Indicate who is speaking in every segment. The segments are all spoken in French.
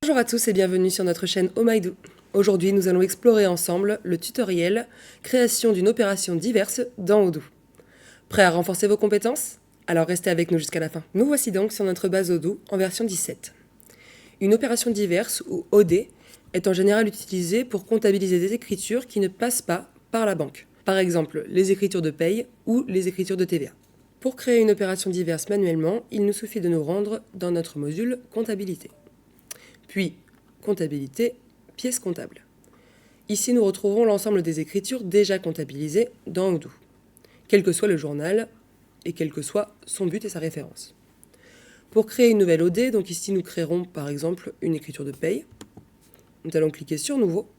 Speaker 1: Bonjour à tous et bienvenue sur notre chaîne Oh My Do. Aujourd'hui, nous allons explorer ensemble le tutoriel création d'une opération diverse dans Odoo. Prêt à renforcer vos compétences? Alors restez avec nous jusqu'à la fin. Nous voici donc sur notre base Odoo en version 17. Une opération diverse ou OD est en général utilisée pour comptabiliser des écritures qui ne passent pas par la banque. Par exemple, les écritures de paye ou les écritures de TVA. Pour créer une opération diverse manuellement, il nous suffit de nous rendre dans notre module comptabilité. Puis, comptabilité, pièce comptable. Ici, nous retrouvons l'ensemble des écritures déjà comptabilisées dans Odoo, quel que soit le journal et quel que soit son but et sa référence. Pour créer une nouvelle OD, donc ici nous créerons par exemple une écriture de paye. Nous allons cliquer sur Nouveau,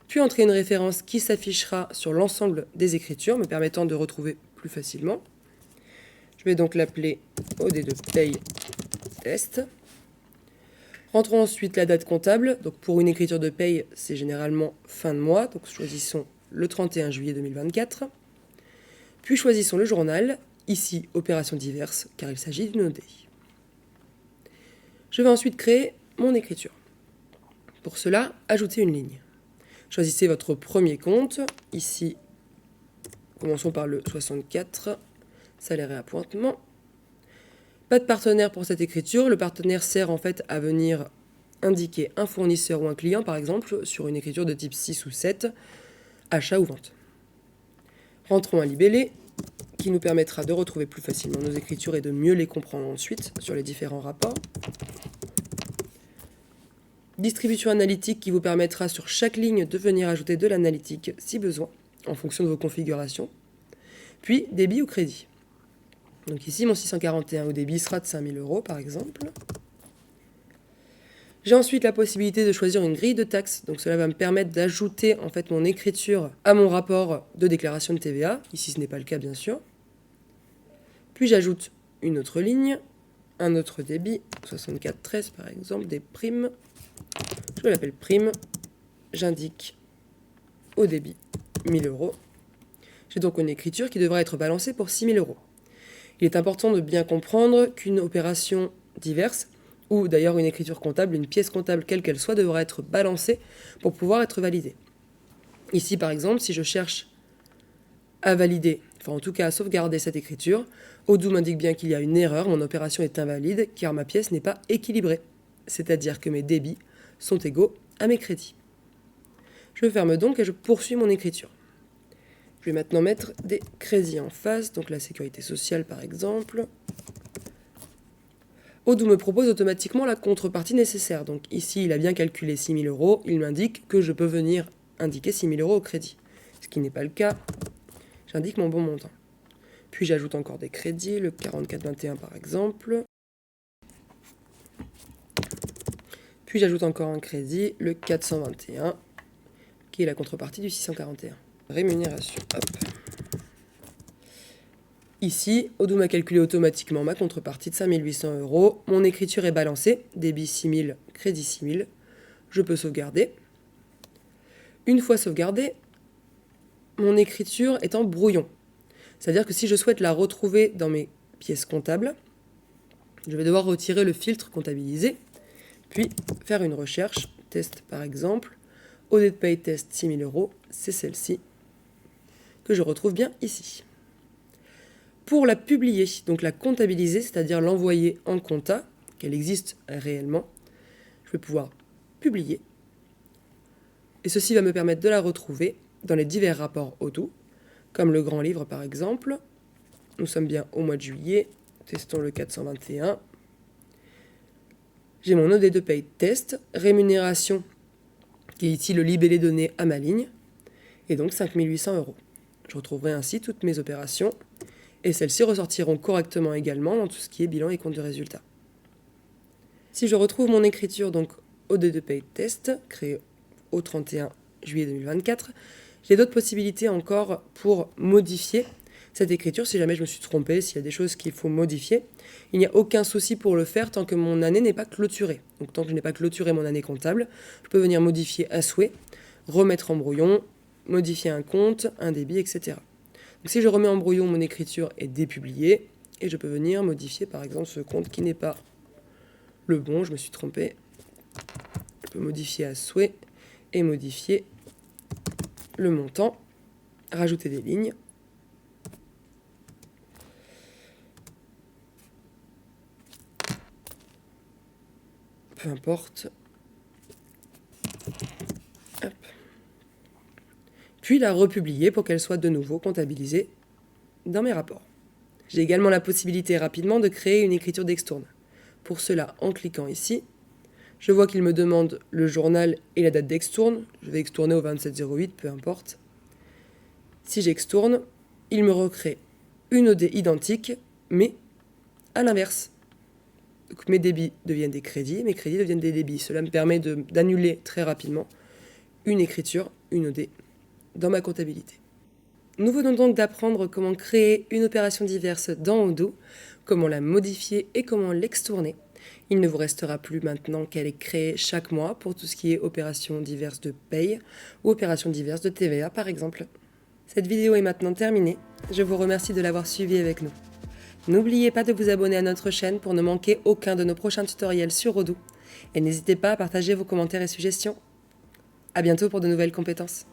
Speaker 1: puis entrer une référence qui s'affichera sur l'ensemble des écritures, me permettant de retrouver plus facilement. Je vais donc l'appeler OD de paye test. Rentrons ensuite la date comptable. Donc pour une écriture de paye, c'est généralement fin de mois. Donc choisissons le 31 juillet 2024. Puis choisissons le journal. Ici, opération diverse, car il s'agit d'une OD. Je vais ensuite créer mon écriture. Pour cela, ajoutez une ligne. Choisissez votre premier compte. Ici, commençons par le 64, salaire et appointement. Pas de partenaire pour cette écriture. Le partenaire sert en fait à venir indiquer un fournisseur ou un client, par exemple, sur une écriture de type 6 ou 7, achat ou vente. Rentrons un libellé qui nous permettra de retrouver plus facilement nos écritures et de mieux les comprendre ensuite sur les différents rapports. Distribution analytique qui vous permettra sur chaque ligne de venir ajouter de l'analytique si besoin, en fonction de vos configurations. Puis débit ou crédit. Donc ici, mon 641 au débit sera de 5 000 € par exemple. J'ai ensuite la possibilité de choisir une grille de taxes. Donc cela va me permettre d'ajouter en fait mon écriture à mon rapport de déclaration de TVA. Ici, ce n'est pas le cas bien sûr. Puis j'ajoute une autre ligne, un autre débit, 64,13 par exemple, des primes. Je l'appelle prime. J'indique au débit 1 000 €. J'ai donc une écriture qui devra être balancée pour 6 000 €. Il est important de bien comprendre qu'une opération diverse, ou d'ailleurs une écriture comptable, une pièce comptable quelle qu'elle soit, devra être balancée pour pouvoir être validée. Ici par exemple, si je cherche à valider, enfin en tout cas à sauvegarder cette écriture, Odoo m'indique bien qu'il y a une erreur, mon opération est invalide car ma pièce n'est pas équilibrée, c'est-à-dire que mes débits sont égaux à mes crédits. Je ferme donc et je poursuis mon écriture. Je vais maintenant mettre des crédits en face, donc la sécurité sociale par exemple. Odoo me propose automatiquement la contrepartie nécessaire. Donc ici, il a bien calculé 6 000 €. Il m'indique que je peux venir indiquer 6 000 € au crédit. Ce qui n'est pas le cas. J'indique mon bon montant. Puis j'ajoute encore des crédits, le 44,21 par exemple. Puis j'ajoute encore un crédit, le 421, qui est la contrepartie du 641. Rémunération, hop. Ici, Odoo m'a calculé automatiquement ma contrepartie de 5 800 €. Mon écriture est balancée, débit 6 000, crédit 6 000. Je peux sauvegarder. Une fois sauvegardée, mon écriture est en brouillon. C'est-à-dire que si je souhaite la retrouver dans mes pièces comptables, je vais devoir retirer le filtre comptabilisé, puis faire une recherche, test par exemple, OD de paye test 6 000 €, c'est celle-ci, que je retrouve bien ici. Pour la publier, donc la comptabiliser, c'est-à-dire l'envoyer en compta, qu'elle existe réellement, je vais pouvoir publier. Et ceci va me permettre de la retrouver dans les divers rapports Odoo, comme le grand livre par exemple. Nous sommes bien au mois de juillet, testons le 421. J'ai mon OD de paye test, rémunération, qui est ici le libellé donné à ma ligne, et donc 5 800 €. Je retrouverai ainsi toutes mes opérations, et celles-ci ressortiront correctement également dans tout ce qui est bilan et compte de résultat. Si je retrouve mon écriture, donc OD de paye test, créée au 31 juillet 2024, j'ai d'autres possibilités encore pour modifier cette écriture si jamais je me suis trompée, s'il y a des choses qu'il faut modifier. Il n'y a aucun souci pour le faire tant que mon année n'est pas clôturée. Donc tant que je n'ai pas clôturé mon année comptable, je peux venir modifier à souhait, remettre en brouillon, modifier un compte, un débit, etc. Donc si je remets en brouillon, mon écriture est dépubliée et je peux venir modifier par exemple ce compte qui n'est pas le bon, je me suis trompé. peut modifier à souhait et modifier le montant, rajouter des lignes. Peu importe. Hop. Puis la republier pour qu'elle soit de nouveau comptabilisée dans mes rapports. J'ai également la possibilité rapidement de créer une écriture d'extourne. Pour cela, en cliquant ici, je vois qu'il me demande le journal et la date d'extourne. Je vais extourner au 27/08, peu importe. Si j'extourne, il me recrée une OD identique, mais à l'inverse. Donc mes débits deviennent des crédits, mes crédits deviennent des débits. Cela me permet d'annuler très rapidement une écriture, une OD, dans ma comptabilité. Nous venons donc d'apprendre comment créer une opération diverse dans Odoo, comment la modifier et comment l'extourner. Il ne vous restera plus maintenant qu'à les créer chaque mois pour tout ce qui est opération diverse de paye ou opération diverse de TVA par exemple. Cette vidéo est maintenant terminée. Je vous remercie de l'avoir suivie avec nous. N'oubliez pas de vous abonner à notre chaîne pour ne manquer aucun de nos prochains tutoriels sur Odoo. Et n'hésitez pas à partager vos commentaires et suggestions. À bientôt pour de nouvelles compétences.